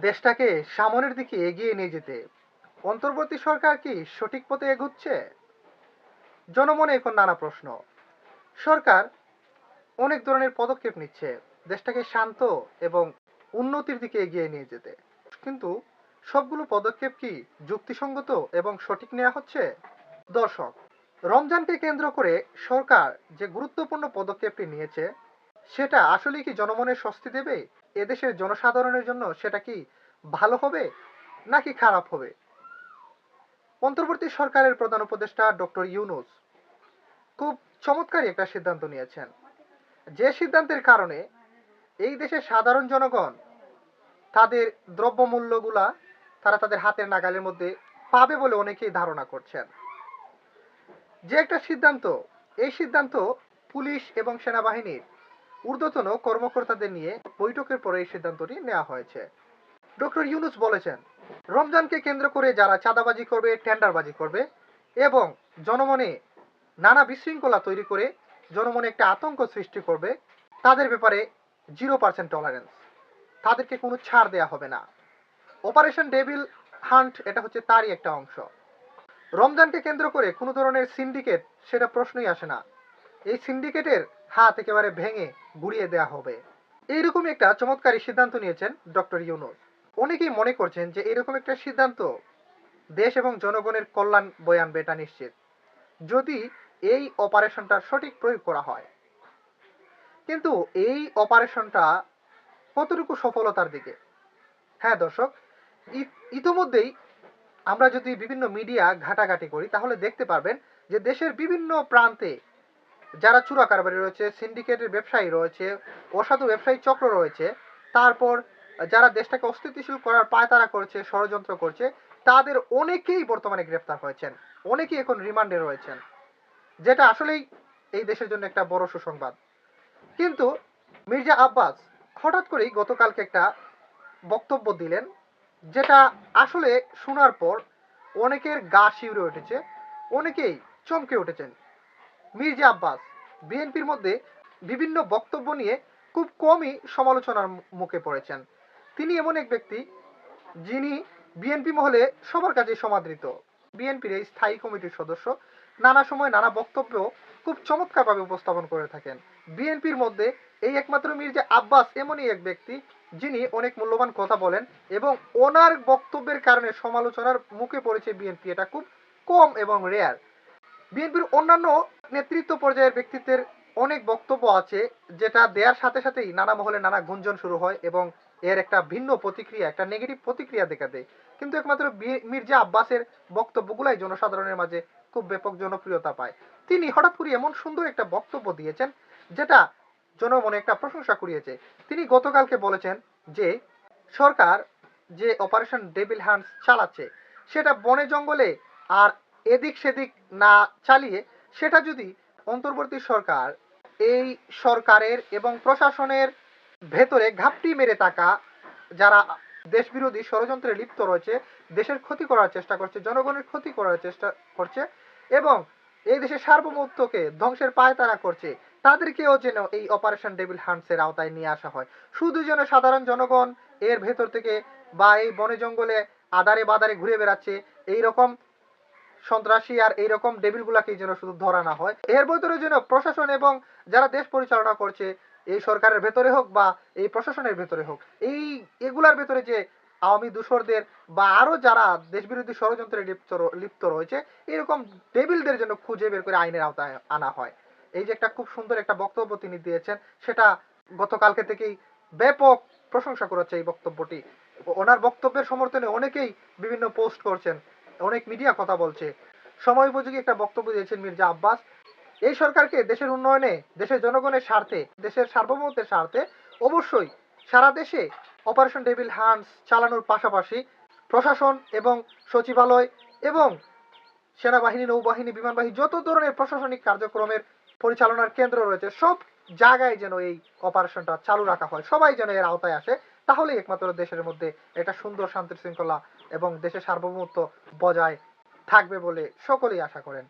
দেশটাকে সামনের দিকে এগিয়ে নিয়ে যেতে অন্তর্বর্তী সরকার কি সঠিক পথে এগুচ্ছে? জনমনে এখন নানা প্রশ্ন। সরকার অনেক ধরনের পদক্ষেপ নিচ্ছে দেশটাকে শান্ত এবং উন্নতির দিকে এগিয়ে নিয়ে যেতে, কিন্তু সবগুলো পদক্ষেপ কি যুক্তিসঙ্গত এবং সঠিক নেওয়া হচ্ছে? দর্শক, রমজানকে কেন্দ্র করে সরকার যে গুরুত্বপূর্ণ পদক্ষেপটি নিয়েছে সেটা আসলে কি জনমনের স্বস্তি দেবে? এদেশের জনসাধারণের জন্য সেটা কি ভালো হবে নাকি খারাপ হবে? অন্তর্বর্তী সরকারের প্রধান উপদেষ্টা ডক্টর ইউনূস খুব চমৎকারী একটা সিদ্ধান্ত নিয়েছেন, যে সিদ্ধান্তের কারণে এই দেশের সাধারণ জনগণ তাদের দ্রব্যমূল্যগুলা তারা তাদের হাতের নাগালের মধ্যে পাবে বলে অনেকেই ধারণা করছেন। যে একটা সিদ্ধান্ত, এই সিদ্ধান্ত পুলিশ এবং সেনাবাহিনীর ঊর্ধ্বতন কর্মকর্তাদের নিয়ে বৈঠকের পরে এই সিদ্ধান্তটি নেওয়া হয়েছে। ডক্টর ইউনূস বলেছেন, রমজানকে কেন্দ্র করে যারা চাঁদাবাজি করবে, টেন্ডারবাজি করবে এবং জনমনে নানা বিশৃঙ্খলা তৈরি করে জনমনে একটা আতঙ্ক সৃষ্টি করবে, তাদের ব্যাপারে 0% টলারেন্স, তাদেরকে কোনো ছাড় দেয়া হবে না। অপারেশন ডেভিল হান্ট এটা হচ্ছে তারই একটা অংশ। রমজানকে কেন্দ্র করে কোনো ধরনের সিন্ডিকেট সেটা প্রশ্নই আসে না। এই সিন্ডিকেটের হাত একেবারে ভেঙে গুড়িয়ে দেয়া হবে। এইরকমই একটা চমৎকারী সিদ্ধান্ত নিয়েছেন ডক্টর ইউনূস। অনেকেই মনে করছেন যে এরকম একটা সিদ্ধান্ত দেশ এবং জনগণের কল্যাণ বয়ে আনবে, এটা নিশ্চিত, যদি এই অপারেশনটার সঠিক প্রয়োগ করা হয়। কিন্তু এই অপারেশনটা কতটুকু সফলতার দিকে? হ্যাঁ দর্শক, ইতোমধ্যেই আমরা যদি বিভিন্ন মিডিয়া ঘাটাঘাটি করি তাহলে দেখতে পারবেন যে দেশের বিভিন্ন প্রান্তে যারা চোরা কারবারি রয়েছে, সিন্ডিকেটের ব্যবসায়ী রয়েছে, অসাধু ব্যবসায়ী চক্র রয়েছে, তারপর যারা দেশটাকে অস্থিতিশীল করার পায়তারা করছে, ষড়যন্ত্র করছে, তাদের অনেকেই বর্তমানে গ্রেফতার হয়েছেন, অনেকেই এখন রিমান্ডে রয়েছেন, যেটা আসলেই এই দেশের জন্য একটা বড় সুসংবাদ। কিন্তু মির্জা আব্বাস হঠাৎ করেই গতকালকে একটা বক্তব্য দিলেন, যেটা আসলে শোনার পর অনেকের গা শিউরে উঠেছে, অনেকেই চমকে উঠেছেন। মির্জা আব্বাস বিএনপির মধ্যে বিভিন্ন বক্তব্য নিয়ে খুব কমই সমালোচনার মুখে পড়েছেন। তিনি এমন এক ব্যক্তি যিনি বিএনপি মহলে সবার কাছে সমাদৃত। বিএনপির এই স্থায়ী কমিটির সদস্য, নানা সময় নানা বক্তব্য খুব চমৎকারভাবে উপস্থাপন করে থাকেন। বিএনপির মধ্যে এই একমাত্র মির্জা আব্বাস এমনই এক ব্যক্তি যিনি অনেক মূল্যবান কথা বলেন এবং ওনার বক্তব্যের কারণে সমালোচনার মুখে পড়েছে বিএনপি, এটা খুব কম এবং রেয়ার। বিএনপির অন্যান্য নেতৃত্ব পর্যায়ের ব্যক্তিত্বের অনেক বক্তব্য আছে যেটা দেওয়ার সাথে সাথেই নানা মহলে নানা গুঞ্জন শুরু হয় এবং এর একটা ভিন্ন প্রতিক্রিয়া, একটা নেগেটিভ প্রতিক্রিয়া দেখা দেয়। কিন্তু একমাত্র মির্জা আব্বাসের বক্তব্যগুলাই জনসাধারণের মাঝে খুব ব্যাপক জনপ্রিয়তা পায়। তিনি হঠাৎ করে এমন সুন্দর একটা বক্তব্য দিয়েছেন যেটা জনমনে একটা প্রশংসা কুড়িয়েছে। তিনি গতকালকে বলেছেন যে সরকার যে অপারেশন ডেভিল হ্যান্ডস চালাচ্ছে সেটা বনে জঙ্গলে আর এদিক সেদিক না চালিয়ে সেটা যদি অন্তর্বর্তী সরকার এই সরকারের এবং প্রশাসনের ভেতরে ঘাপটি মেরে থাকা যারা দেশবিরোধী ষড়যন্ত্রে লিপ্ত রয়েছে, দেশের ক্ষতি করার চেষ্টা করছে, জনগণের ক্ষতি করার চেষ্টা করছে এবং এই দেশের সার্বভৌমত্বকে ধ্বংসের পায়তারা করছে, তাদেরকেও যেন এই অপারেশন ডেভিল হান্টসের আওতায় নিয়ে আসা হয়। শুধু যেন সাধারণ জনগণ এর ভেতর থেকে বা এই বনে জঙ্গলে আদারে বাদারে ঘুরে বেড়াচ্ছে এইরকম সন্ত্রাসী আর এইরকম ডেভিলগুলাকেই যেন শুধু ধরা না হয়, এর ভেতরে যেন প্রশাসন এবং যারা দেশ পরিচালনা করছে এই সরকারের ভেতরে হোক বা এই প্রশাসনের ভেতরে হোক, এই এগুলার ভেতরে যে আওয়ামী দূষরদের বা আরো যারা দেশবিরোধী ষড়যন্ত্রে লিপ্ত রয়েছে এরকম ডেভিলদের জন্য খুঁজে বের করে আইনের আওতায় আনা হয়। এই যে একটা খুব সুন্দর একটা বক্তব্য তিনি দিয়েছেন, সেটা গতকালকে থেকেই ব্যাপক প্রশংসা করেছে এই বক্তব্যটি। ওনার বক্তব্যের সমর্থনে অনেকেই বিভিন্ন পোস্ট করছেন, অনেক মিডিয়া কথা বলছে। সময় উপযোগী একটা বক্তব্য দিয়েছেন মির্জা আব্বাস। এই সরকারকে দেশের উন্নয়নে, দেশের জনগণের স্বার্থে, দেশের সার্বভৌমত্বের স্বার্থে অবশ্যই সারা দেশে অপারেশন ডেভিল হান্টস চালানোর পাশাপাশি প্রশাসন এবং সচিবালয় এবং সেনাবাহিনী, নৌবাহিনী, বিমানবাহিনী যত ধরনের প্রশাসনিক কার্যক্রমের পরিচালনার কেন্দ্র রয়েছে সব জায়গায় যেন এই অপারেশনটা চালু রাখা হয়, সবাই যেন এর আওতায় আসে, তাহলেই একমাত্র দেশের মধ্যে একটা সুন্দর শান্তি শৃঙ্খলা এবং দেশের সার্বভৌমত্ব বজায় থাকবে বলে সকলেই আশা করেন।